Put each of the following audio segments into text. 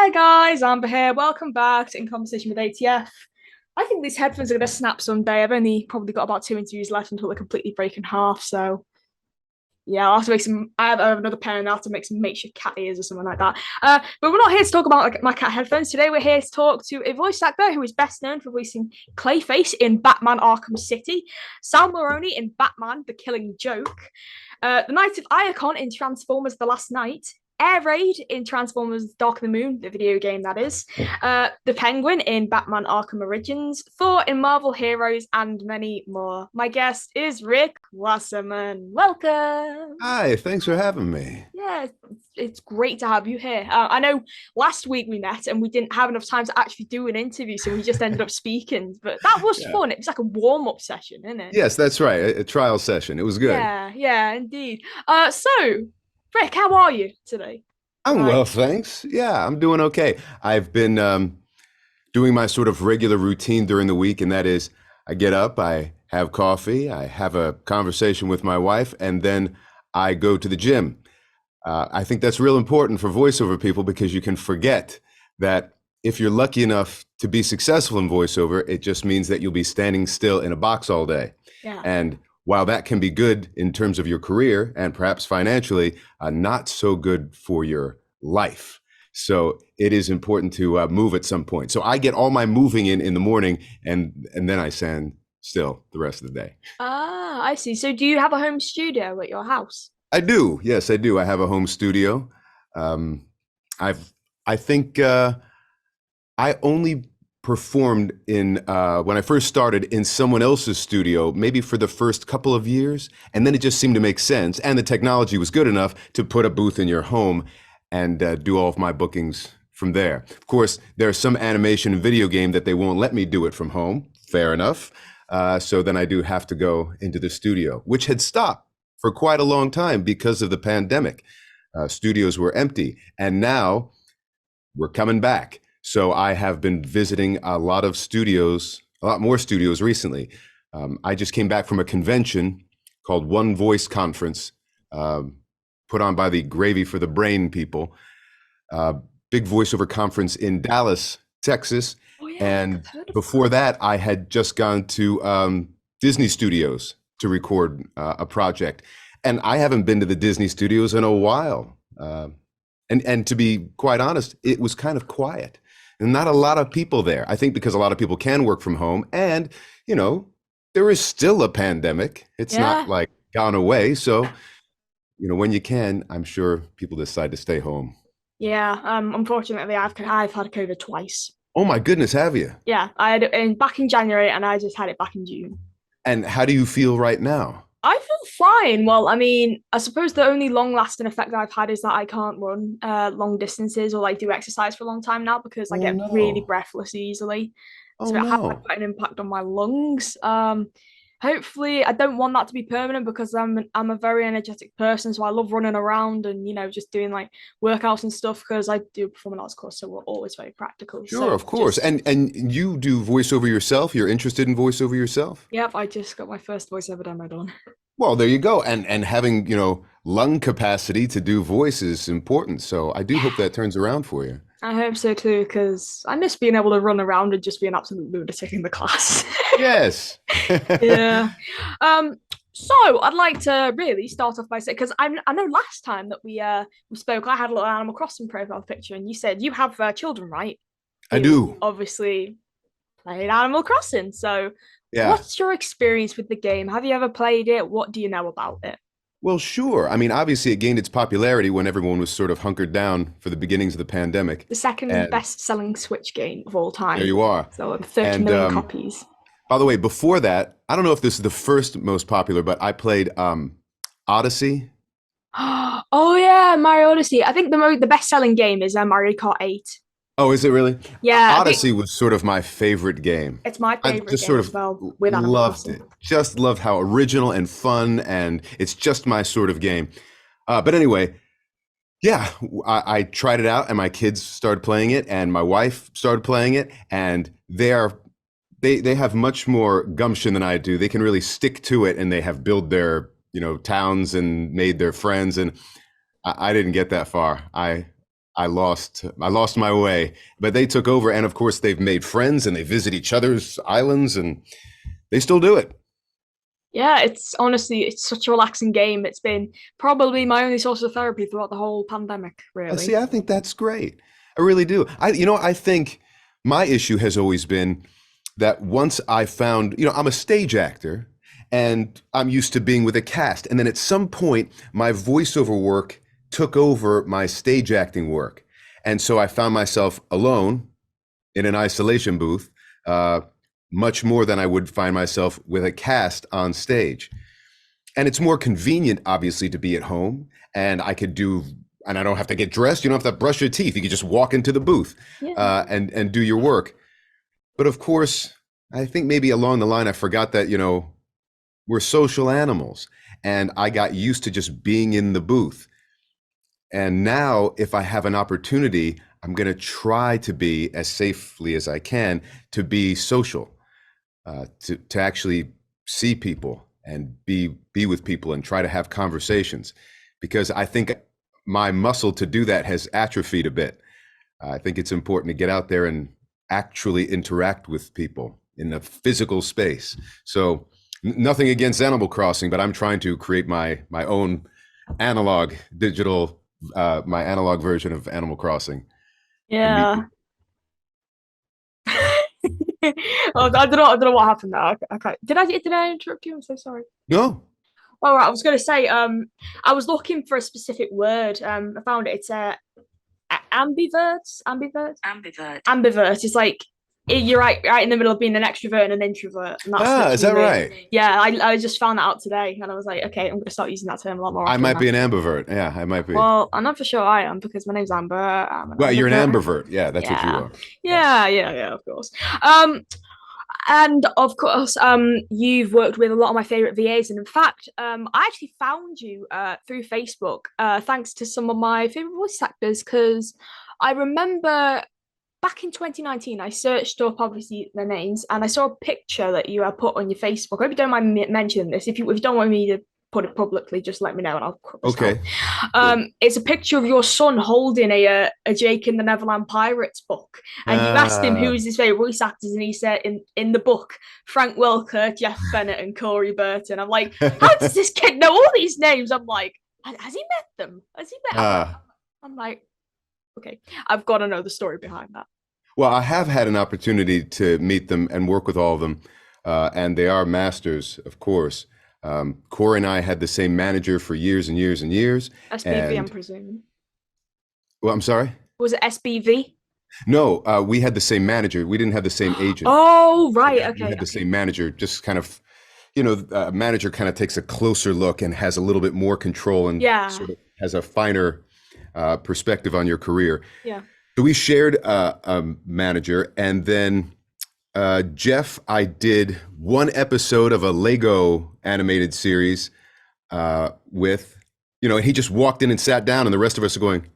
Hi guys, Amber here. Welcome back to In Conversation with ATF. I think these headphones are going to snap someday. I've only probably got about two interviews left until they completely break in half. So yeah, I'll have to make some. I have another pair and I'll have to make some makeshift cat ears or something like that. But we're not here to talk about my cat headphones today. We're here to talk to a voice actor who is best known for voicing Clayface in Batman: Arkham City, Sal Maroni in Batman: The Killing Joke, the Knight of Iacon in Transformers: The Last Night, Air Raid in Transformers Dark of the Moon, the video game that is, the Penguin in Batman Arkham Origins, Thor in Marvel Heroes, and many more. My guest is Rick Wasserman. Welcome. Hi, thanks for having me. Yeah, it's great to have you here. I know last week we met and we didn't have enough time to actually do an interview, so we just ended up speaking. But that was Yeah. fun. It was like a warm up session, isn't it? Yes, that's right. A trial session. It was good. Yeah, indeed. So, Rick, how are you today? I'm Tonight? well, thanks. Yeah, I'm doing okay. I've been doing my sort of regular routine during the week, and that is I get up, I have coffee, I have a conversation with my wife, and then I go to the gym. I think that's real important for voiceover people because you can forget that if you're lucky enough to be successful in voiceover, it just means that you'll be standing still in a box all day. Yeah. And while that can be good in terms of your career and perhaps financially, not so good for your life. So it is important to move at some point. So I get all my moving in the morning, and then I stand still the rest of the day. Ah, I see. So do you have a home studio at your house? I do. Yes, I do. I have a home studio. Um, I've I think I only performed in when I first started in someone else's studio, maybe for the first couple of years, and then it just seemed to make sense, and the technology was good enough to put a booth in your home and do all of my bookings from there. Of course, there's some animation and video game that they won't let me do it from home. Fair enough. So then I do have to go into the studio, which had stopped for quite a long time because of the pandemic. Studios were empty, and now we're coming back. So I have been visiting a lot of studios, a lot more studios recently. I just came back from a convention called One Voice Conference, put on by the Gravy for the Brain people. Uh, Big voiceover conference in Dallas, Texas. Oh yeah, And I've heard of that. before that, I had just gone to Disney Studios to record a project. And I haven't been to the Disney Studios in a while. And to be quite honest, it was kind of quiet and not a lot of people there. I think because a lot of people can work from home, and you know, there is still a pandemic. It's not Yeah, like gone away. So, when you can, I'm sure people decide to stay home. yeah. Unfortunately, I've had COVID twice. Oh my goodness, have you? Yeah, I had it back in January, and I just had it back in June. And how do you feel right now? I feel fine. Well, I mean, I suppose the only long-lasting effect that I've had is that I can't run long distances or like do exercise for a long time now because I Oh get really no. breathless easily. Oh So it has had no. quite an impact on my lungs. Hopefully, I don't want that to be permanent because I'm a very energetic person, so I love running around and just doing like workouts and stuff because I do a performing arts course, so we're always very practical. Sure, So of course. just And you do voiceover yourself? You're interested in voiceover yourself? yep, I just got my first voiceover demo done. Well, there you go. And having, lung capacity to do voice is important. So I do hope that turns around for you. I hope so too, because I miss being able to run around and just be an absolute lunatic in the class. Yes. Yeah. Um. So I'd like to really start off by saying because I know last time that we spoke, I had a little Animal Crossing profile picture, and you said you have children, right? I Who do. obviously played Animal Crossing. So, Yeah. what's your experience with the game? Have you ever played it? What do you know about it? Well, sure. I mean, obviously, it gained its popularity when everyone was sort of hunkered down for the beginnings of the pandemic. The second And best-selling Switch game of all there time. you are. So 30 And million copies. by the way, before that, I don't know if this is the first most popular, but I played Odyssey. Oh yeah, Mario Odyssey. I think the best-selling game is Mario Kart 8. Oh, is it really? Yeah, I think Odyssey was sort of my favorite game. it's my I favorite just game sort as of well with Animal loved Crossing. it. Just loved how original and fun, and it's just my sort of game. But anyway, yeah, I tried it out, and my kids started playing it, and my wife started playing it, and they have much more gumption than I do. They can really stick to it, and they have built their towns and made their friends, and I didn't get that far. I lost my way, but they took over, and of course they've made friends and they visit each other's islands, and they still do it. Yeah, it's honestly it's such a relaxing game. It's been probably my only source of therapy throughout the whole pandemic, See, really. I think that's great. I really do. I think my issue has always been that once I found, I'm a stage actor and I'm used to being with a cast. And then at some point, my voiceover work took over my stage acting work. And so I found myself alone in an isolation booth, uh, much more than I would find myself with a cast on stage. And it's more convenient, obviously, to be at home, and I don't have to get dressed. You don't have to brush your teeth. You can just walk into the booth Yeah. and do your work. But of course, I think maybe along the line, I forgot that, we're social animals, and I got used to just being in the booth. And now, if I have an opportunity, I'm going to try to be as safely as I can to be social, to actually see people and be with people and try to have conversations, because I think my muscle to do that has atrophied a bit. I think it's important to get out there and actually interact with people in a physical space. So nothing against Animal Crossing, but I'm trying to create my own analog digital my analog version of Animal Crossing and meet Yeah. people. Oh, I don't know what happened there. I can't, did I interrupt you? I'm so sorry. No. All right, I was gonna say, I was looking for a specific word. I found it. It's ambivert. It's like you're right in the middle of being an extrovert and an introvert, and that's Is that literally me. right? Yeah, I just found that out today, and I was like, okay, I'm gonna start using that term a lot more I often might now. be an ambivert. Yeah, I might be. Well, I know for sure I am because my name's Amber. I'm an Well, you're an ambivert. ambivert. Yeah, that's what you Yeah, are. Yes. yeah, of course. Um, and of course, you've worked with a lot of my favorite VAs, and in fact, I actually found you through Facebook, thanks to some of my favorite voice actors, because I remember back in 2019, I searched up obviously their names, and I saw a picture that you had put on your Facebook. I hope you don't mind me mentioning this. If you don't want me to put it publicly, just let me know, and I'll cut this out. Okay. Sure. It's a picture of your son holding a Jake and the Neverland Pirates book, and you asked him who Ah. was his favorite voice actors, and he said in the book Frank Welker, Jeff Bennett, and Corey Burton. I'm like, how does this kid know all these names? I'm like, has he met them? Has he met? Ah. I'm like, okay, I've got to know the story behind that. Well, I have had an opportunity to meet them and work with all of them, and they are masters, of course. Corey and I had the same manager for years and years and years. SBV, I'm And, presuming. well, I'm sorry? Was it SBV? No, we had the same manager. We didn't have the same agent. Oh, right. We Okay. had the Okay. same manager, just kind of, a manager kind of takes a closer look and has a little bit more control and Yeah. sort of has a finer perspective on your career. Yeah. So we shared a manager, and then Jeff, I did one episode of a Lego animated series with, and he just walked in and sat down, and the rest of us are going,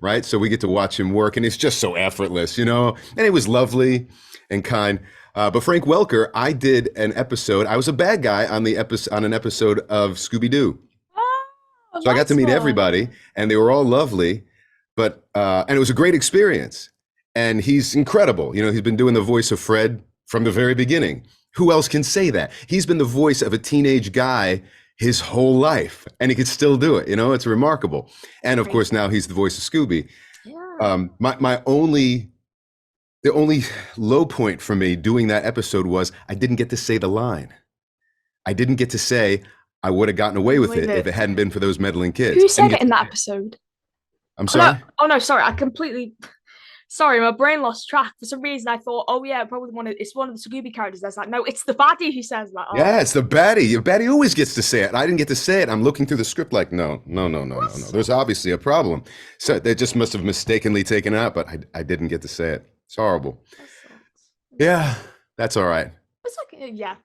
right? So we get to watch him work, and it's just so effortless, and it was lovely and kind. But Frank Welker, I did an episode. I was a bad guy on an episode of Scooby Doo. Oh, So I got to that's meet fun. everybody, and they were all lovely, but and it was a great experience. And he's incredible. He's been doing the voice of Fred from the very beginning. Who else can say that? He's been the voice of a teenage guy his whole life, and he could still do it. It's remarkable. And of course, Crazy. now he's the voice of Scooby. Yeah. The only low point for me doing that episode was I didn't get to say the line. I didn't get to say I would have gotten away with With it if it. it hadn't been for those meddling kids. Who I didn't said it get in to that say it. episode? I'm Oh no. sorry. Oh no. Sorry. I completely. Sorry, my brain lost track. For some reason, I thought, oh yeah, probably it's one of the Scooby characters. That's like, no, it's the baddie who says that. Oh, Yeah, it's the baddie. The baddie always gets to say it. I didn't get to say it. I'm looking through the script like, no, no, no, no, no, no. There's obviously a problem. So they just must have mistakenly taken it out, but I didn't get to say it. It's horrible. that sucks. Yeah, that's all right. It's like, yeah.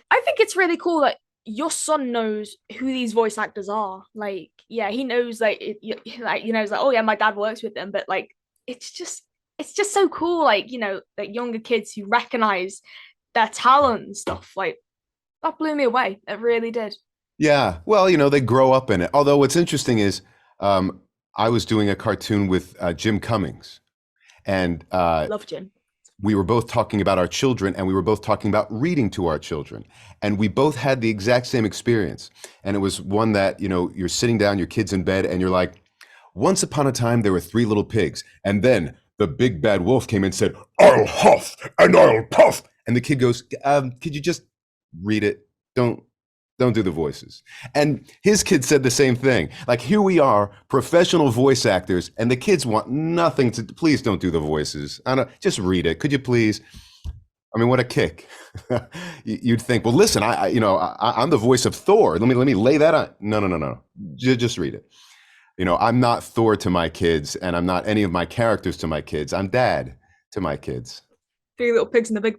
I think it's really cool that your son knows who these voice actors are. Like, yeah, he knows like like it's like, oh yeah, my dad works with them, but like it's just it's just so cool, like, like younger kids who recognize their talent and stuff. Like that blew me away. It really did. Yeah. Well, you know, they grow up in it. Although what's interesting is um, I was doing a cartoon with Jim Cummings, and Love Jim. we were both talking about our children, and we were both talking about reading to our children. And we both had the exact same experience. And it was one that, you know, you're sitting down, your kid's in bed, and you're like, once upon a time, there were three little pigs. And then the big bad wolf came and said, I'll huff and I'll puff. And the kid goes, could you just read it? Don't don't do the voices. And his kids said the same thing. Like, here we are, professional voice actors, and the kids want nothing to, please don't do the voices. I don't, just read it. Could you please? I mean, what a kick. You'd think, well, listen, I'm the voice of Thor. Let me lay that on. No, no, no, no. Just read it. You know, I'm not Thor to my kids, and I'm not any of my characters to my kids. I'm dad to my kids. Three little pigs and the big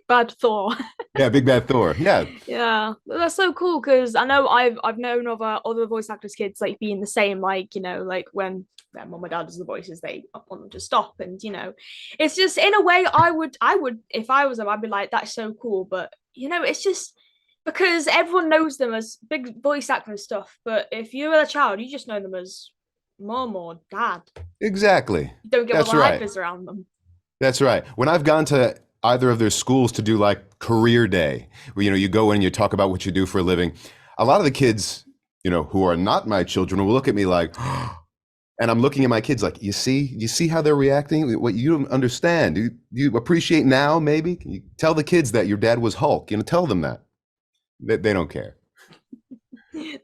bad Thor. Yeah, big bad Thor. Yeah, Yeah, that's so cool because I know I've known of other voice actors' kids like being the same, like like when their mom and dad does the voices, they want them to stop, and it's just in a way I would if I was them, I'd be like that's so cool, but it's just because everyone knows them as big voice actor and stuff, but if you're a child, you just know them as mom or dad. exactly. You don't get all That's the right. hypers around them. That's right. When I've gone to either of their schools to do like career day, where you go in and you talk about what you do for a living, a lot of the kids, who are not my children will look at me like, and I'm looking at my kids like, you see how they're reacting? What you don't understand. Do you appreciate now, maybe? Can you tell the kids that your dad was Hulk? Tell them that. They don't care.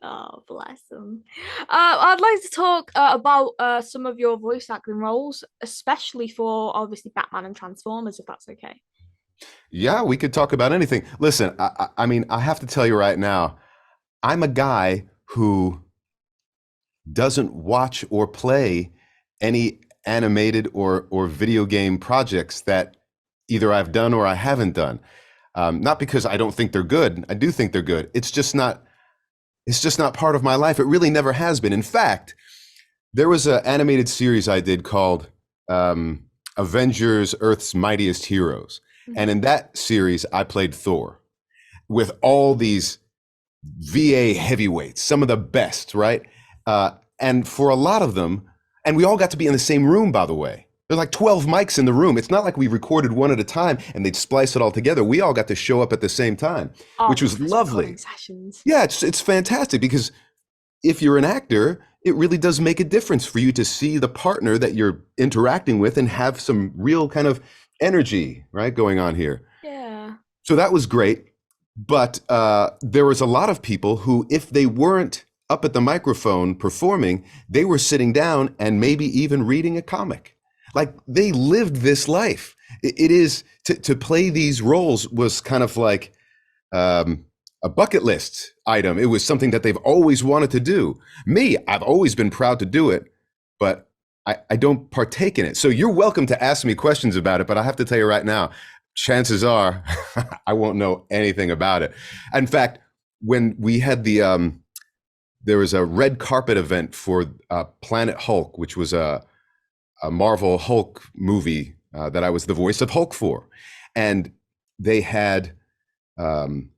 Oh, bless them. I'd like to talk about some of your voice acting roles, especially for obviously Batman and Transformers, if that's okay. Yeah, we could talk about anything. Listen, I mean, I have to tell you right now, I'm a guy who doesn't watch or play any animated or video game projects that either I've done or I haven't done. Not because I don't think they're good. I do think they're good. It's just not. It's just not part of my life. It really never has been. In fact, there was an animated series I did called Avengers: Earth's Mightiest Heroes, and Mhm. in that series, I played Thor with all these VA heavyweights, some of the best, right? And for a lot of them, and we all got to be in the same room, by the way. There's like 12 mics in the room. It's not like we recorded one at a time and they'd splice it all together. We all got to show up at the same time, Oh, which was professional recording lovely. sessions. Yeah, it's fantastic because if you're an actor, it really does make a difference for you to see the partner that you're interacting with and have some real kind of energy, right, going on here. Yeah. So that was great. But there was a lot of people who, if they weren't up at the microphone performing, they were sitting down and maybe even reading a comic. Like they lived this life. It is to play these roles was kind of like a bucket list item. It was something that they've always wanted to do. Me, I've always been proud to do it, but I don't partake in it. So you're welcome to ask me questions about it, but I have to tell you right now, chances are I won't know anything about it. In fact, when we had there was a red carpet event for Planet Hulk, which was a Marvel Hulk movie that I was the voice of Hulk for. And they had um,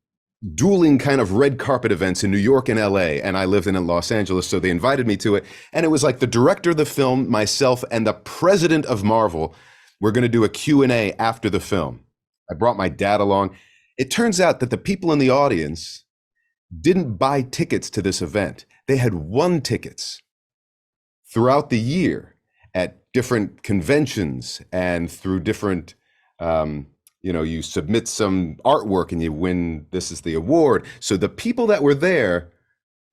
dueling kind of red carpet events in New York and LA, and I lived in Los Angeles, so they invited me to it. And it was like the director of the film, myself, and the president of Marvel were going to do a Q&A after the film. I brought my dad along. It turns out that the people in the audience didn't buy tickets to this event. They had won tickets throughout the year at different conventions and through different you submit some artwork and you win, this is the award. So the people that were there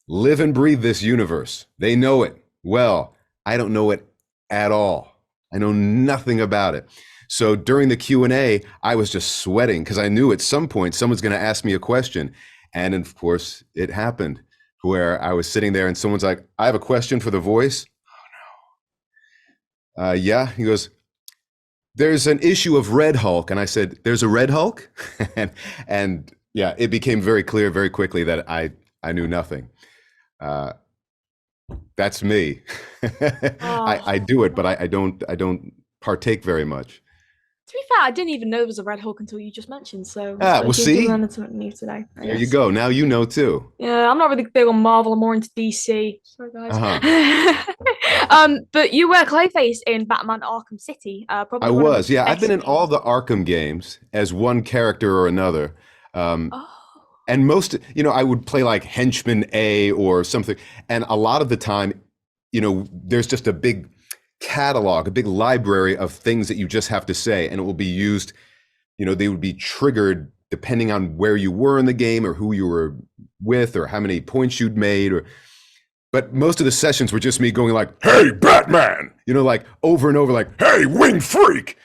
live and breathe this universe. They know it well. I don't know it at all. I know nothing about it. So during the Q&A, I was just sweating because I knew at some point someone's going to ask me a question. And of course, it happened where I was sitting there and someone's like, I have a question for the voice. Yeah. He goes, there's an issue of Red Hulk. And I said, there's a Red Hulk? and yeah, it became very clear very quickly that I knew nothing. Uh, that's me. Oh, I do it, but I don't partake very much. To be fair, I didn't even know there was a Red Hulk until you just mentioned. So Ah, well, you've see, learned something new today, I there you guess. go. Now you know too. Yeah, I'm not really big on Marvel. I'm more into DC. Sorry, guys. Uh-huh. But you were Clayface in Batman Arkham City. I Probably one of the was, yeah. I've been best in all games. the Arkham games as one character or another. Um, Oh, and most, I would play like Henchman A or something. And a lot of the time, there's just a big catalog, a big library of things that you just have to say, and it will be used, they would be triggered depending on where you were in the game or who you were with or how many points you'd made but most of the sessions were just me going like, "Hey, Batman," like over and over, like, "Hey, winged freak,"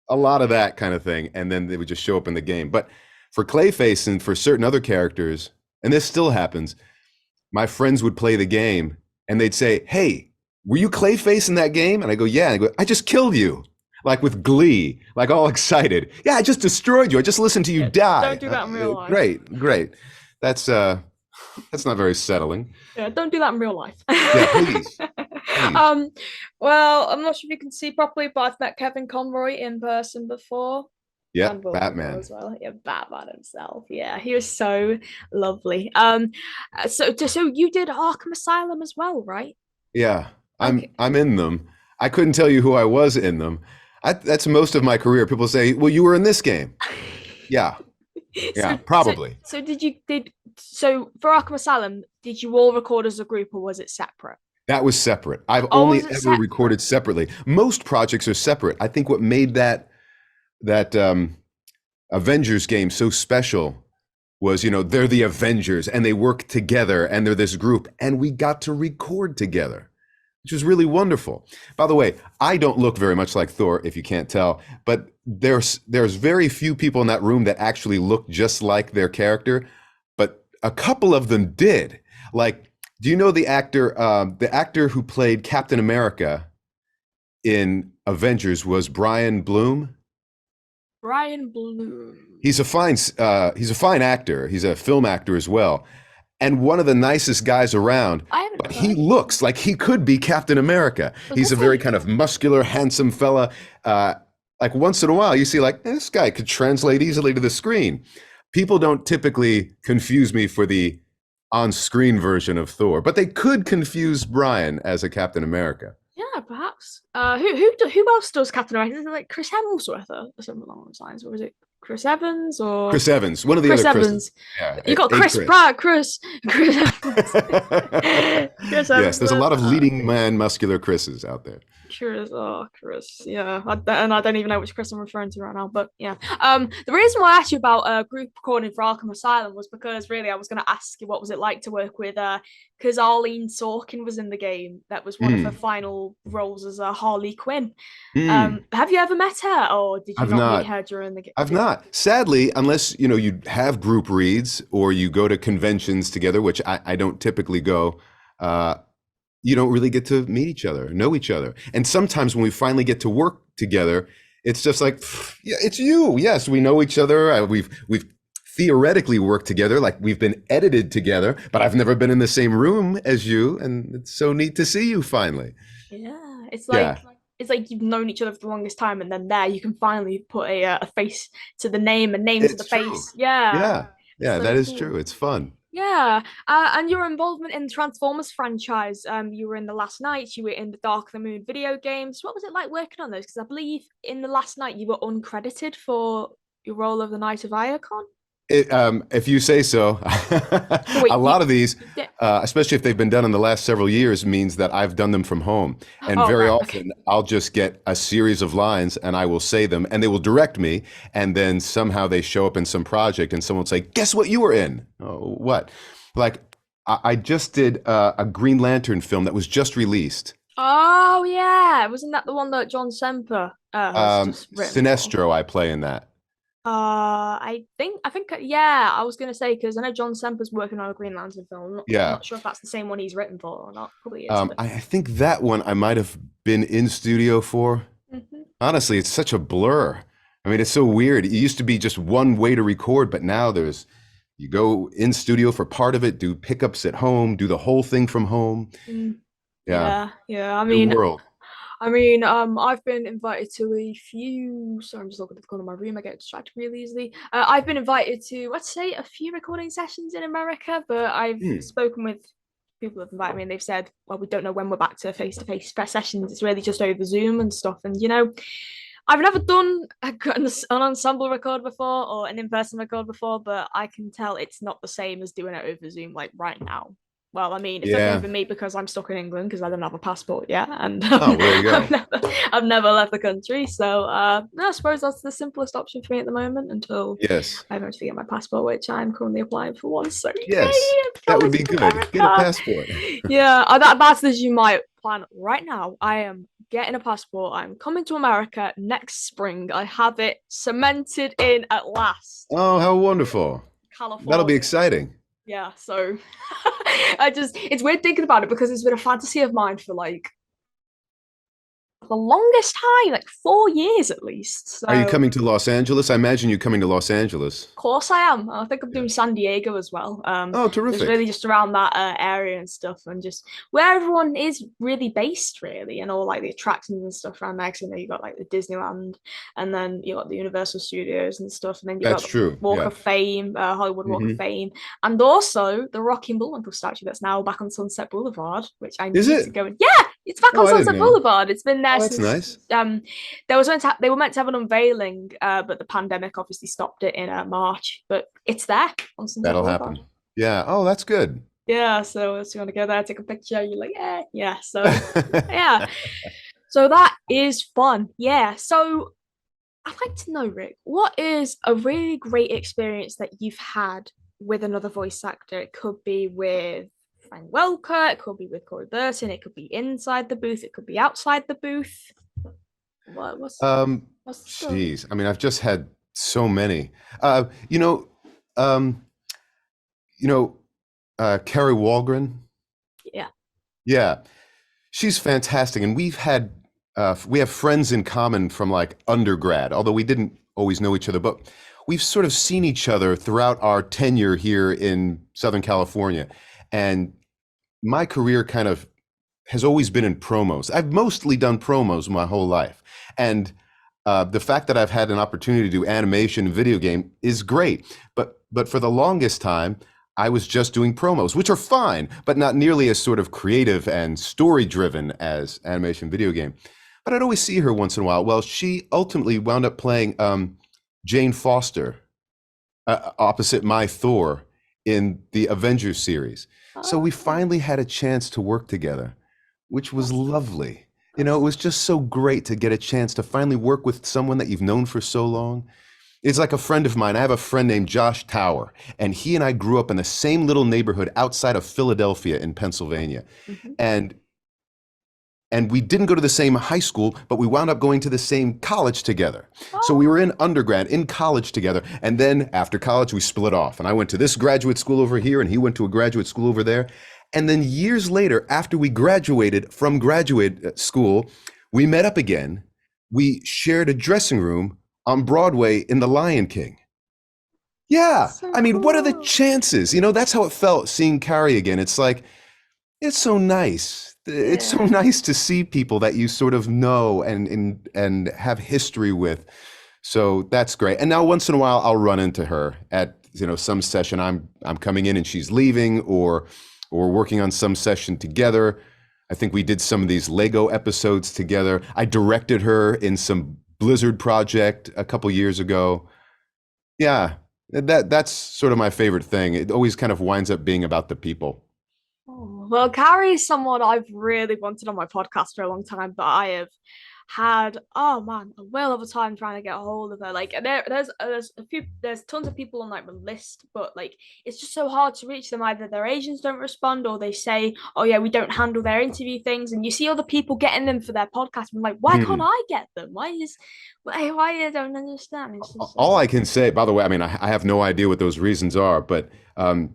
a lot of that kind of thing. And then they would just show up in the game. But for Clayface and for certain other characters, and this still happens, my friends would play the game and they'd say, "Hey, were you Clayface in that game?" And I go, "Yeah." And I go, "I just killed you." Like with glee, like all excited. "Yeah, I just destroyed you. I just listened to you yeah. die." Don't do that in real life. Great, great. That's not very settling. Yeah, don't do that in real life. Yeah, please, please. um, well, I'm not sure if you can see properly, but I've met Kevin Conroy in person before. And Yep, Will Ferrell Batman. as well. Yeah, Batman himself. Yeah, he was so lovely. So you did Arkham Asylum as well, right? Yeah, I'm Okay. I'm in them. I couldn't tell you who I was in them. That's most of my career. People say, "Well, you were in this game." Yeah, yeah, So so probably. so did so for Arkham Asylum, did you all record as a group or was it separate? That was separate. I've Oh, only was it ever separate? recorded separately. Most projects are separate. I think what made that Avengers game so special was, they're the Avengers and they work together and they're this group and we got to record together, which was really wonderful. By the way, I don't look very much like Thor, if you can't tell, but there's very few people in that room that actually look just like their character, but a couple of them did. Like, do you know the actor who played Captain America in Avengers was Brian Bloom? Brian Bloom. He's a fine actor. He's a film actor as well, and one of the nicest guys around. I haven't But he heard. looks like he could be Captain America. I was gonna He's a very say, kind of muscular, handsome fella. Like once in a while, you see like this guy could translate easily to the screen. People don't typically confuse me for the on-screen version of Thor, but they could confuse Brian as a Captain America. yeah, perhaps. Who else does Captain America? Is it like Chris Hemsworth or something along those lines, or is it Chris Evans or Chris Evans, one of the Chris other Chris's. Evans? Yeah, You got a Chris Chris. Pratt, Chris Evans, Chris Yes, there's a Hemsworth. lot of leading man muscular Chris's out there. Chris. Yeah, and I don't even know which Chris I'm referring to right now, but yeah. The reason why I asked you about group recording for Arkham Asylum was because really I was going to ask you what was it like to work with because Arlene Sorkin was in the game. That was one of her Mm, final roles as Harley Quinn. mm. Have you ever met her, or did you I've not meet not. her during the I've game? not. Sadly, unless you have group reads or you go to conventions together, which I don't typically go. Uh, you don't really get to meet each other, know each other. And sometimes when we finally get to work together, it's just like, yeah, it's you. Yes, we know each other. We've theoretically worked together, like we've been edited together, but I've never been in the same room as you, and it's so neat to see you finally. Yeah, Yeah, it's like you've known each other for the longest time, and then there you can finally put a face to the name and name to the it's true. face. Yeah, Yeah, it's yeah, so that is true. cool. It's fun. Yeah, and your involvement in the Transformers franchise. You were in the Last Night. You were in the Dark of the Moon video games. What was it like working on those? Because I believe in the Last Night you were uncredited for your role of the Knight of Iacon. If you say so. So A wait, lot of these, yeah. especially if they've been done in the last several years, means that I've done them from home. And Oh very right, okay. often I'll just get a series of lines and I will say them and they will direct me. And then somehow they show up in some project and someone will say, "Guess what you were in?" Oh, what? Like, I just did a Green Lantern film that was just released. Oh yeah, wasn't that the one that John Semper has just written for? Sinestro, I play in that. I think, yeah, I was gonna say because I know John Semper's working on a Green Lantern film. I'm Yeah. not sure if that's the same one he's written for or not. Probably is, but I think that one I might have been in studio for. mhm. Honestly, it's such a blur. I mean, it's so weird. It used to be just one way to record, but now you go in studio for part of it, do pickups at home, do the whole thing from home. Mm, Yeah, yeah. I new mean, world. I mean, I've been invited to a few. Sorry, I'm just looking at the corner of my room. I get distracted really easily. I've been invited to, let's say, a few recording sessions in America, but I've Hmm. spoken with people who've invited me, and they've said, "Well, we don't know when we're back to face-to-face sessions. It's really just over Zoom and stuff." And I've never done an ensemble record before or an in-person record before, but I can tell it's not the same as doing it over Zoom like right now. Well, I mean, it's okay Yeah. for me because I'm stuck in England because I don't have a passport yet, and Oh, well, there you go. I've never left the country. So, no, I suppose that's the simplest option for me at the moment until Yes. I eventually get my passport, which I'm currently applying for one. So, Yes. yay! That would Going be to good. Get a America. passport. Yeah, that's as you might plan right now. I am getting a passport. I'm coming to America next spring. I have it cemented in at last. Oh, how wonderful. That'll be California. exciting. Yeah, so it's weird thinking about it because it's been a fantasy of mine for like the longest time, like 4 years at least. Are you So coming to Los Angeles? I imagine you're coming to Los Angeles. course I am. I think I'm Yeah. doing San Diego as well. Oh, So it's really terrific. just around that area and stuff, and just where everyone is really based, really, and all like the attractions and stuff around there. 'Cause, you got like the Disneyland, and then you got the Universal Studios and stuff, and then you got That's the true. Walk Yeah. of Fame, Hollywood Walk of Hmm. Fame, and also the Rocky and Bullwinkle statue that's now back on Sunset Boulevard, which I Is need to it? go. And yeah, it's back Oh, on I didn't Sunset know. Boulevard. It's been Oh, there that's since nice. they were meant to have an unveiling, but the pandemic obviously stopped it in March. But it's there on Sunset That'll Boulevard. happen. Yeah. Oh, that's good. Yeah, so if you want to go there, take a picture, you're like, yeah, yeah. So yeah, so that is fun. Yeah. So I'd like to know, Rick, what is a really great experience that you've had with another voice actor? It could be with Frank Welker, it could be with Corey Burton, it could be inside the booth, it could be outside the booth. What, what's Um, what's the story? Geez. I mean, I've just had so many. Uh, you know, um, you know, Carrie Walgren. Yeah. Yeah, she's fantastic, and we have friends in common from like undergrad, although we didn't always know each other, but we've sort of seen each other throughout our tenure here in Southern California. And my career kind of has always been in promos. I've mostly done promos my whole life. And the fact that I've had an opportunity to do animation and video game is great. But for the longest time, I was just doing promos, which are fine, but not nearly as sort of creative and story driven as animation video game. But I'd always see her once in a while. Well, she ultimately wound up playing Jane Foster opposite my Thor in the Avengers series. So we Oh, finally had a chance to work together, which was that's lovely. You know, it that's was just so great to get a chance to finally work with someone that you've known for so long. It's like a friend of mine. I have a friend named Josh Tower, and he and I grew up in the same little neighborhood outside of Philadelphia in Pennsylvania. mhm. And and we didn't go to the same high school, but we wound up going to the same college together. So we were Oh, in undergrad, in college together, and then after college we split off. And I went to this graduate school over here, and he went to a graduate school over there. And then years later, after we graduated from graduate school, we met up again. We shared a dressing room on Broadway in The Lion King. Yeah, that's so I mean, what are the cool. chances? You know, that's how it felt seeing Carrie again. It's like, it's so nice. It's so Yeah. nice to see people that you sort of know and have history with. So that's great. And now once in a while I'll run into her at some session I'm coming in and she's leaving, or working on some session together. I think we did some of these Lego episodes together. I directed her in some Blizzard project a couple years ago. Yeah, that's sort of my favorite thing. It always kind of winds up being about the people. Oh, well, Carrie is someone I've really wanted on my podcast for a long time, but I have had, oh man, a whale of a time trying to get a hold of her. Like, there's tons of people on like the list, but like it's just so hard to reach them. Either their agents don't respond, or they say, oh yeah, we don't handle their interview things. And you see other people getting them for their podcast. And I'm like, why can't Hmm. I get them? Why I don't understand? It's just All I can say, by the way, I mean, I have no idea what those reasons are, but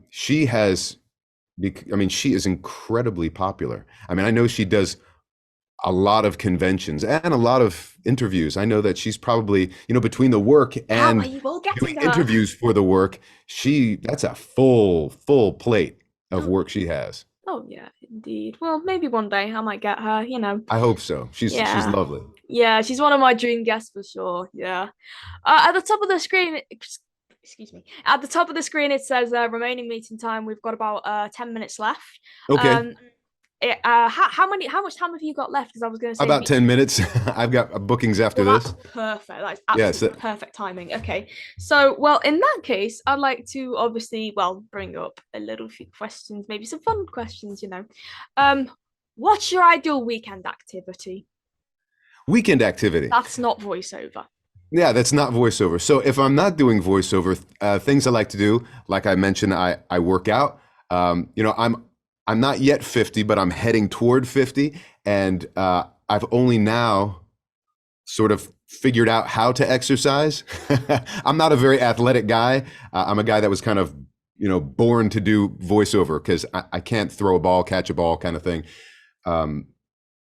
she has, I mean, she is incredibly popular. I mean, I know she does a lot of conventions and a lot of interviews. I know that she's probably, between the work how are and you all doing getting her? interviews for the work, that's a full plate of work she has. Oh yeah, indeed. Well, maybe one day I might get her, you know. I hope so. She's Yeah. lovely. Yeah, she's one of my dream guests for sure. Yeah. At the top of the screen, excuse me. At the top of the screen, it says remaining meeting time. We've got about 10 minutes left. Okay. Um, how much time have you got left? Because I was going to say, About 10 minutes. I've got bookings after well, that's this. perfect. That's Yes. absolutely perfect timing. Okay. So, well, in that case, I'd like to obviously, well, bring up a little few questions, maybe some fun questions, you know. Um, what's your ideal weekend activity? Weekend activity. That's not voiceover. Yeah, that's not voiceover. So if I'm not doing voiceover, things I like to do, like I mentioned, I work out. You know, I'm not yet 50, but I'm heading toward 50, and I've only now sort of figured out how to exercise. I'm not a very athletic guy. I'm a guy that was kind of, you know, born to do voiceover because I can't throw a ball, catch a ball, kind of thing. Um,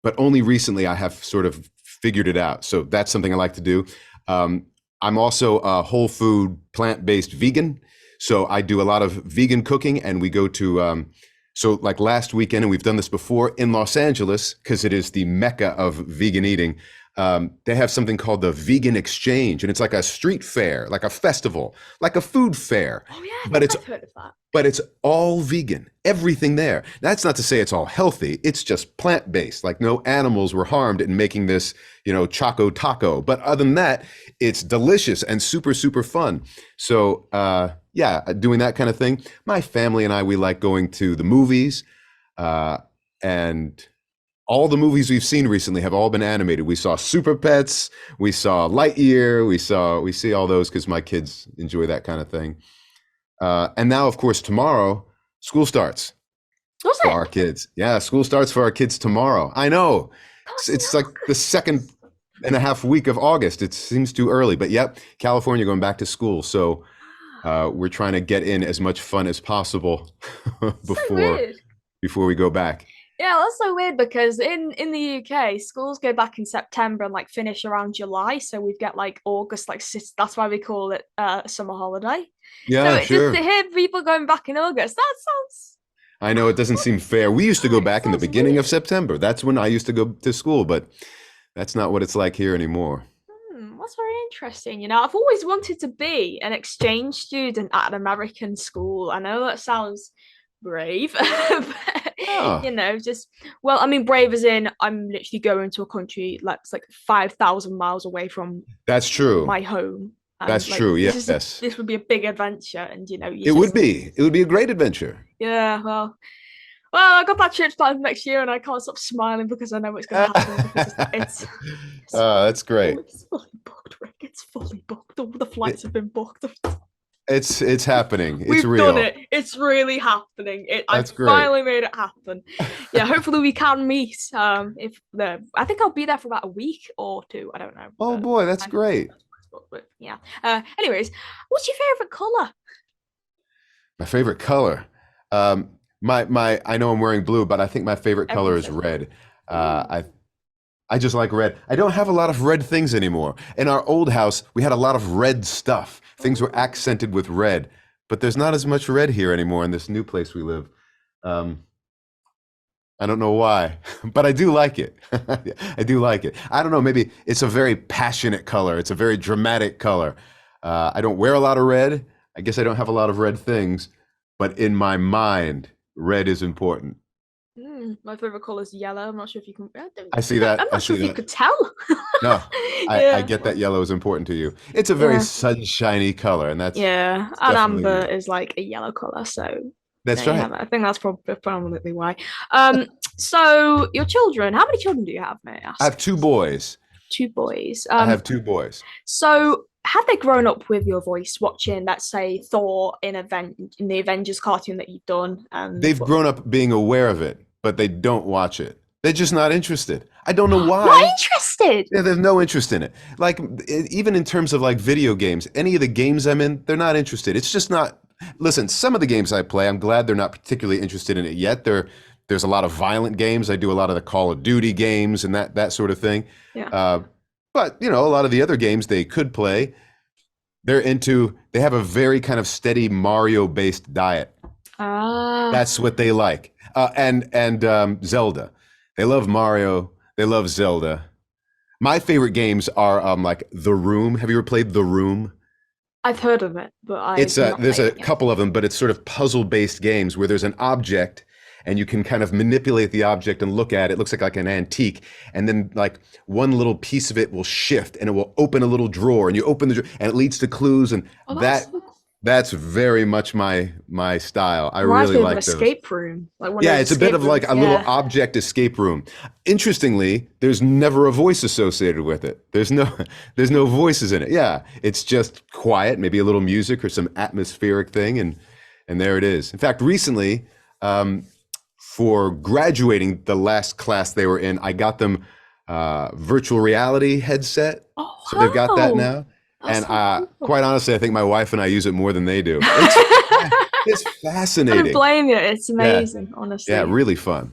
but only recently I have sort of figured it out. So that's something I like to do. Um, I'm also a whole food, plant-based vegan. So I do a lot of vegan cooking, and we go to, so like last weekend, and we've done this before in Los Angeles, because it is the mecca of vegan eating. They have something called the Vegan Exchange, and it's like a street fair, like a festival, like a food fair, Oh yeah, I but think it's I've heard of that. but it's all vegan. Everything there. That's not to say it's all healthy. It's just plant-based. Like no animals were harmed in making this, you know, Choco Taco. But other than that, it's delicious and super, super fun. So, yeah, doing that kind of thing. My family and I, we like going to the movies, and all the movies we've seen recently have all been animated. We saw Super Pets, we saw Lightyear, we see all those because my kids enjoy that kind of thing. And now, of course, tomorrow school starts Was for it? our kids. Yeah, school starts for our kids tomorrow. I know it's, That's in it's like the August. second and a half week of August. It seems too early, but yep, California going back to school. So we're trying to get in as much fun as possible So before weird. before we go back. Yeah, that's so weird because in the UK, schools go back in September and like finish around July. So we get like August, like that's why we call it a summer holiday. Yeah, So just to sure. hear people going back in August, I know it doesn't seem fair. We used to go it back in the sounds beginning of weird. September. That's when I used to go to school, but that's not what it's like here anymore. That's very interesting. You know, I've always wanted to be an exchange student at an American school. I know that sounds brave, but, Oh, you know, just well, I mean, brave as in I'm literally going to a country that's like 5,000 miles away from that's true. my home, That's and like true. this Yes. this would be a big adventure, and you know, you It would just be. It would be a great adventure. yeah, well, I got that trip planned next year, and I can't stop smiling because I know it's going to happen because it's That's great. it's fully booked, Rick. It's fully booked. All the It, flights have been booked. it's happening. It's We've done real. it. It's really happening. I That's great. finally made it happen. Yeah, hopefully we can meet. If the I think I'll be there for about a week or two. I don't know, Oh but boy, that's I don't know if great. that's possible. But yeah. Anyways, what's your favorite color? My favorite color. My I know I'm wearing blue, but I think my favorite color Everyone is says blue. red. Uh, Ooh. I I just like red. I don't have a lot of red things anymore. In our old house, we had a lot of red stuff. Things were Ooh. accented with red, but there's not as much red here anymore in this new place we live. Um, I don't know why, but I do like it. I do like it. I don't know. Maybe it's a very passionate color. It's a very dramatic color. I don't wear a lot of red. I guess I don't have a lot of red things, but in my mind, red is important. My favorite color is yellow. I'm not sure if you can. I see that. I'm I not sure see if you that. could tell. No, I Yeah. get that yellow is important to you. It's a very Yeah. sunshiny color, and Yeah. that's And amber definitely is like a yellow color. So there that's you right. have it. I think that's probably prominently why. Um. So your children. How many children do you have? May I I ask? have two boys. Two boys. I have two boys. So have they grown up with your voice watching, let's say, Thor in the Avengers cartoon that you've done? And They've grown up being aware of it, but they don't watch it. They're just not interested. I don't know not why. interested. Yeah, there's no interest in it. Like even in terms of like video games, any of the games I'm in, they're not interested. It's just not. Listen, some of the games I play, I'm glad they're not particularly interested in it yet. There's a lot of violent games. I do a lot of the Call of Duty games and that sort of thing. Yeah. Uh, but you know, a lot of the other games they could play, they're into. They have a very kind of steady Mario-based diet. Ah. That's what they like. And Zelda. They love Mario. They love Zelda. My favorite games are like The Room. Have you ever played The Room? I've heard of it, but I've It's not there's played a it yet. couple of them, but it's sort of puzzle-based games where there's an object and you can kind of manipulate the object and look at it. It looks like an antique, and then like one little piece of it will shift and it will open a little drawer, and you open the drawer and it leads to clues, and Oh, that's that so cool. that's very much my style. I Reminds really me of an like those. escape room, like one of Yeah, those it's a bit escape of like rooms. a little Yeah. object escape room. Interestingly, there's never a voice associated with it. There's no voices in it. Yeah, it's just quiet, maybe a little music or some atmospheric thing, and there it is. In fact, recently, for graduating the last class they were in, I got them virtual reality headset. Oh So they've got that wow, now. that's And so cool. quite honestly, I think my wife and I use it more than they do. It's I don't fascinating. blame you. It's Yeah. amazing, Yeah, honestly. really fun.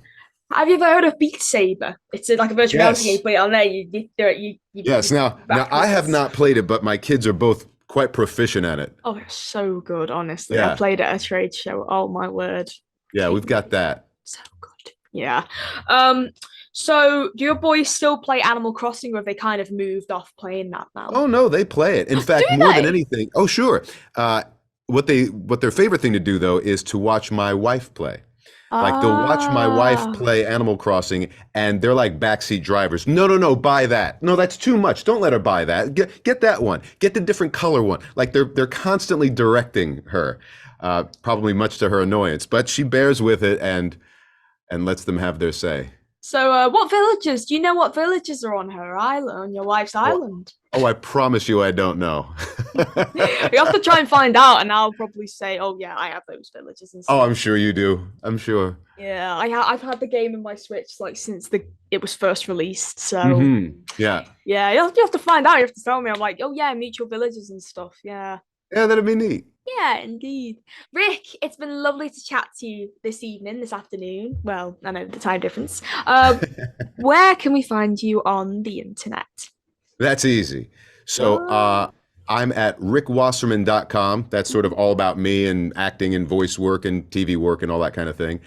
Have you ever heard of Beat Saber? It's like a virtual reality game, Yes. but on there you do it, Yes. you Now I have backwards. not played it, but my kids are both quite proficient at it. Oh, it's so good, honestly. I Yeah. played it at a trade show. Oh my word. Yeah, we've got that. So good. Yeah. Um, so do your boys still play Animal Crossing, or have they kind of moved off playing that now? Oh no, they play it. In Do fact, more than they? anything. Oh, sure. Uh, what their favorite thing to do though is to watch my wife play. Like they'll watch my wife Ah, play Animal Crossing and they're like backseat drivers. No, no, no, buy that. No, that's too much. Don't let her buy that. Get that one. Get the different color one. Like they're constantly directing her, probably much to her annoyance, but she bears with it and lets them have their say. so what villages? Do you know what villages are on her island, on your wife's Oh, island? oh, I promise you I don't know. You have to try and find out, and I'll probably say, "Oh yeah, I have those villages and Oh, stuff." I'm sure you do. I'm sure. Yeah, I've had the game in my Switch like since it was first released. So Yeah. yeah, you have to find out. You have to tell me. I'm like, oh yeah, mutual villages and stuff. Yeah. Yeah, that'd be neat. Yeah, indeed. Rick, it's been lovely to chat to you this evening, this afternoon. Well, I know the time difference. Where can we find you on the internet? That's easy. So Oh, I'm at rickwasserman.com. That's sort of all about me and acting and voice work and TV work and all that kind of thing.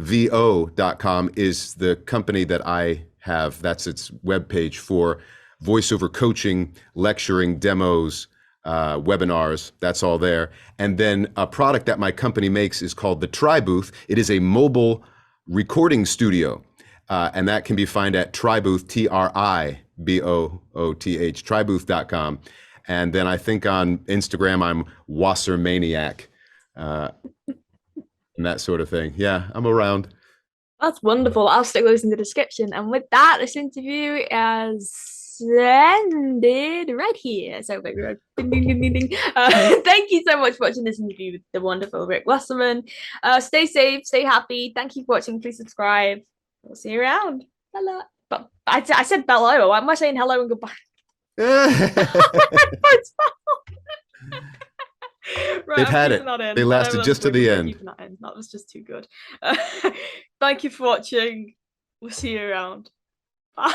Bookablevo.com is the company that I have. That's its webpage for voiceover coaching, lecturing, demos, webinars. That's all there. And then a product that my company makes is called the TriBooth. It is a mobile recording studio. And that can be found at TriBooth, TriBooth, tribooth.com. And then I think on Instagram, I'm Wassermaniac, and that sort of thing. Yeah, I'm around. that's wonderful. I'll stick those in the description. And with that, this interview is ended right here. So maybe ding, ding, ding, ding, ding. Thank you so much for watching this interview with the wonderful Rick Wasserman. Stay safe, stay happy. Thank you for watching. Please subscribe. We'll see you around. Hello. But I said hello. Why am I saying hello and goodbye? Right, They've I'm had keeping it. that in. They I know lasted just to the we're end. keeping that in. That was just too good. Thank you for watching. We'll see you around. Bye.